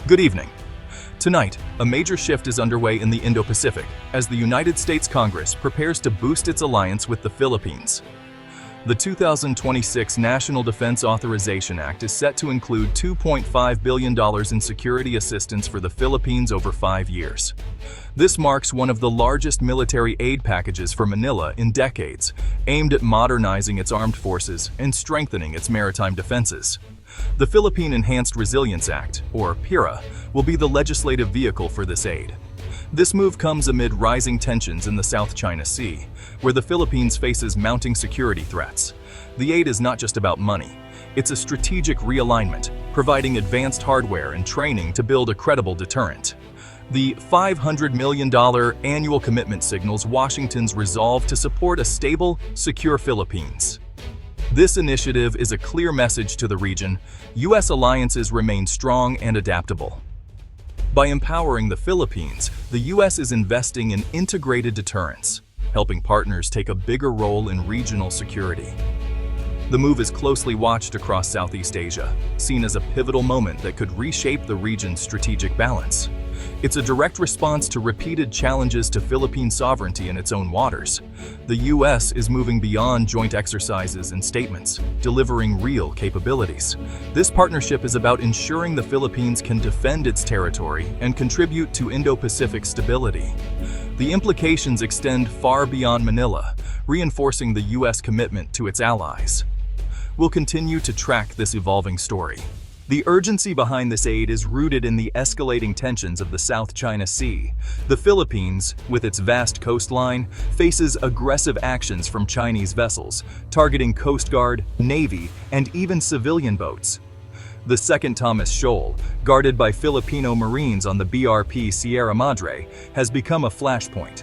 Good evening. Tonight, a major shift is underway in the Indo-Pacific as the United States Congress prepares to boost its alliance with the Philippines. The 2026 National Defense Authorization Act is set to include $2.5 billion in security assistance for the Philippines over 5 years. This marks one of the largest military aid packages for Manila in decades, aimed at modernizing its armed forces and strengthening its maritime defenses. The Philippine Enhanced Resilience Act, or PERA, will be the legislative vehicle for this aid. This move comes amid rising tensions in the South China Sea, where the Philippines faces mounting security threats. The aid is not just about money. It's a strategic realignment, providing advanced hardware and training to build a credible deterrent. The $500 million annual commitment signals Washington's resolve to support a stable, secure Philippines. This initiative is a clear message to the region: U.S. alliances remain strong and adaptable. By empowering the Philippines, the U.S. is investing in integrated deterrence, helping partners take a bigger role in regional security. The move is closely watched across Southeast Asia, seen as a pivotal moment that could reshape the region's strategic balance. It's a direct response to repeated challenges to Philippine sovereignty in its own waters. The U.S. is moving beyond joint exercises and statements, delivering real capabilities. This partnership is about ensuring the Philippines can defend its territory and contribute to Indo-Pacific stability. The implications extend far beyond Manila, reinforcing the U.S. commitment to its allies. We'll continue to track this evolving story. The urgency behind this aid is rooted in the escalating tensions of the South China Sea. The Philippines, with its vast coastline, faces aggressive actions from Chinese vessels, targeting Coast Guard, Navy, and even civilian boats. The Second Thomas Shoal, guarded by Filipino Marines on the BRP Sierra Madre, has become a flashpoint.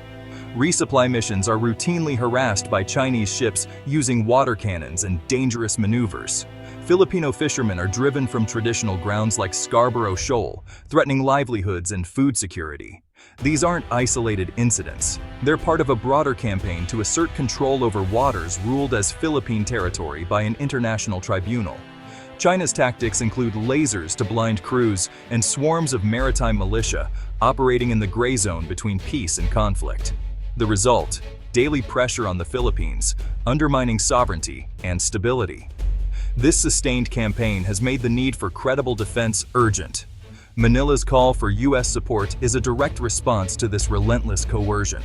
Resupply missions are routinely harassed by Chinese ships using water cannons and dangerous maneuvers. Filipino fishermen are driven from traditional grounds like Scarborough Shoal, threatening livelihoods and food security. These aren't isolated incidents. They're part of a broader campaign to assert control over waters ruled as Philippine territory by an international tribunal. China's tactics include lasers to blind crews and swarms of maritime militia operating in the gray zone between peace and conflict. The result: daily pressure on the Philippines, undermining sovereignty and stability. This sustained campaign has made the need for credible defense urgent. Manila's call for U.S. support is a direct response to this relentless coercion.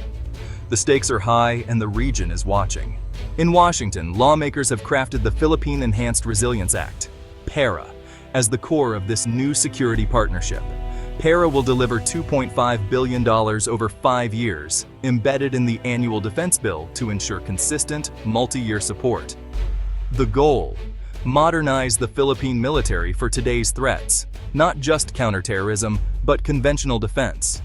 The stakes are high and the region is watching. In Washington, lawmakers have crafted the Philippine Enhanced Resilience Act, PERA, as the core of this new security partnership. PERA will deliver $2.5 billion over 5 years, embedded in the annual defense bill to ensure consistent, multi-year support. The goal: modernize the Philippine military for today's threats, not just counterterrorism, but conventional defense.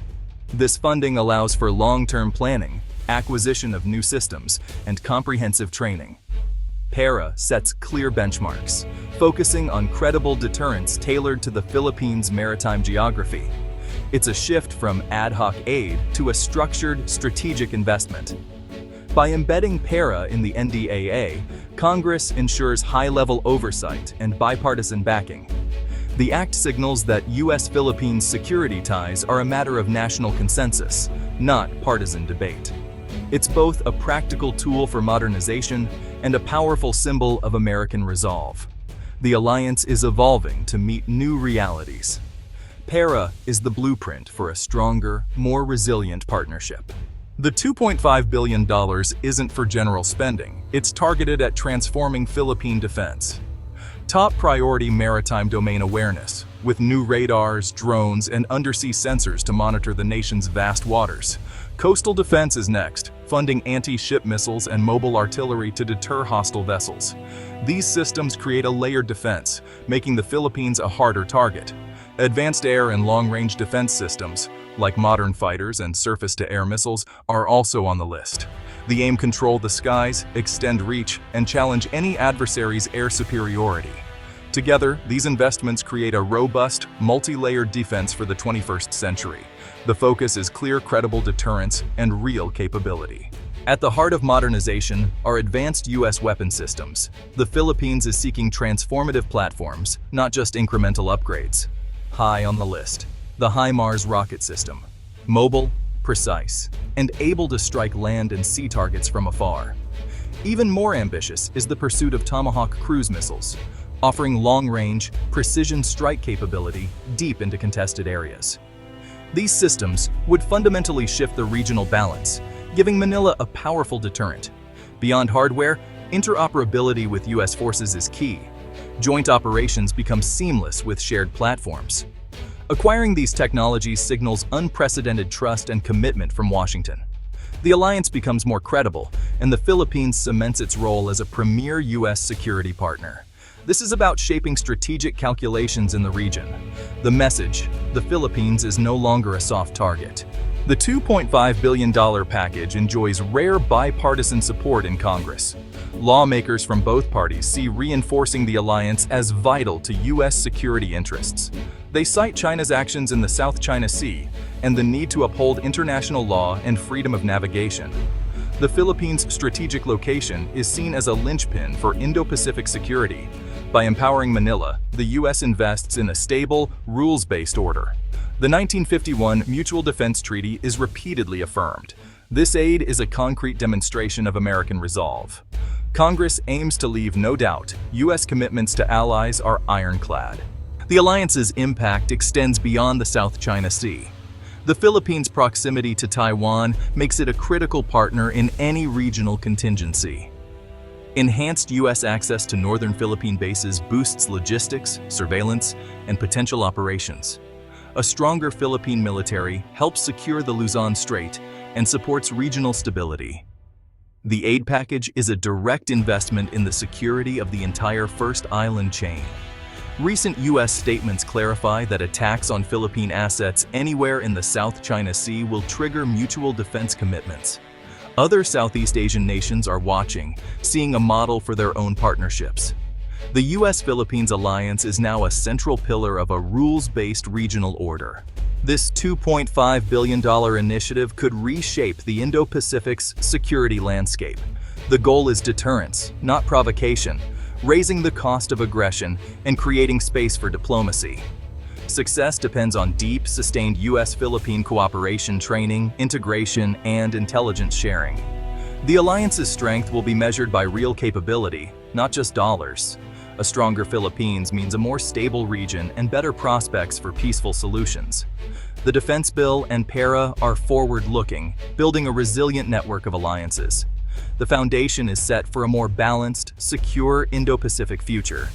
This funding allows for long-term planning, acquisition of new systems, and comprehensive training. PERA sets clear benchmarks, focusing on credible deterrence tailored to the Philippines' maritime geography. It's a shift from ad hoc aid to a structured, strategic investment. By embedding PERA in the NDAA, Congress ensures high-level oversight and bipartisan backing. The act signals that U.S.-Philippines security ties are a matter of national consensus, not partisan debate. It's both a practical tool for modernization and a powerful symbol of American resolve. The alliance is evolving to meet new realities. PERA is the blueprint for a stronger, more resilient partnership. The $2.5 billion isn't for general spending. It's targeted at transforming Philippine defense. Top priority: maritime domain awareness, with new radars, drones, and undersea sensors to monitor the nation's vast waters. Coastal defense is next, funding anti-ship missiles and mobile artillery to deter hostile vessels. These systems create a layered defense, making the Philippines a harder target. Advanced air and long-range defense systems, like modern fighters and surface-to-air missiles, are also on the list. The aim: control the skies, extend reach, and challenge any adversary's air superiority. Together, these investments create a robust, multi-layered defense for the 21st century. The focus is clear, credible deterrence and real capability. At the heart of modernization are advanced U.S. weapon systems. The Philippines is seeking transformative platforms, not just incremental upgrades. High on the list, the HIMARS rocket system. Mobile, precise, and able to strike land and sea targets from afar. Even more ambitious is the pursuit of Tomahawk cruise missiles, offering long-range, precision strike capability deep into contested areas. These systems would fundamentally shift the regional balance, giving Manila a powerful deterrent. Beyond hardware, interoperability with U.S. forces is key. Joint operations become seamless with shared platforms. Acquiring these technologies signals unprecedented trust and commitment from Washington. The alliance becomes more credible, and the Philippines cements its role as a premier U.S. security partner. This is about shaping strategic calculations in the region. The message: the Philippines is no longer a soft target. The $2.5 billion package enjoys rare bipartisan support in Congress. Lawmakers from both parties see reinforcing the alliance as vital to U.S. security interests. They cite China's actions in the South China Sea and the need to uphold international law and freedom of navigation. The Philippines' strategic location is seen as a linchpin for Indo-Pacific security. By empowering Manila, the U.S. invests in a stable, rules-based order. The 1951 Mutual Defense Treaty is repeatedly affirmed. This aid is a concrete demonstration of American resolve. Congress aims to leave no doubt U.S. commitments to allies are ironclad. The alliance's impact extends beyond the South China Sea. The Philippines' proximity to Taiwan makes it a critical partner in any regional contingency. Enhanced U.S. access to northern Philippine bases boosts logistics, surveillance, and potential operations. A stronger Philippine military helps secure the Luzon Strait and supports regional stability. The aid package is a direct investment in the security of the entire First Island chain. Recent U.S. statements clarify that attacks on Philippine assets anywhere in the South China Sea will trigger mutual defense commitments. Other Southeast Asian nations are watching, seeing a model for their own partnerships. The U.S.-Philippines alliance is now a central pillar of a rules-based regional order. This $2.5 billion initiative could reshape the Indo-Pacific's security landscape. The goal is deterrence, not provocation, raising the cost of aggression and creating space for diplomacy. Success depends on deep, sustained U.S.-Philippine cooperation, training, integration, and intelligence sharing. The alliance's strength will be measured by real capability, not just dollars. A stronger Philippines means a more stable region and better prospects for peaceful solutions. The Defense Bill and PERA are forward-looking, building a resilient network of alliances. The foundation is set for a more balanced, secure Indo-Pacific future.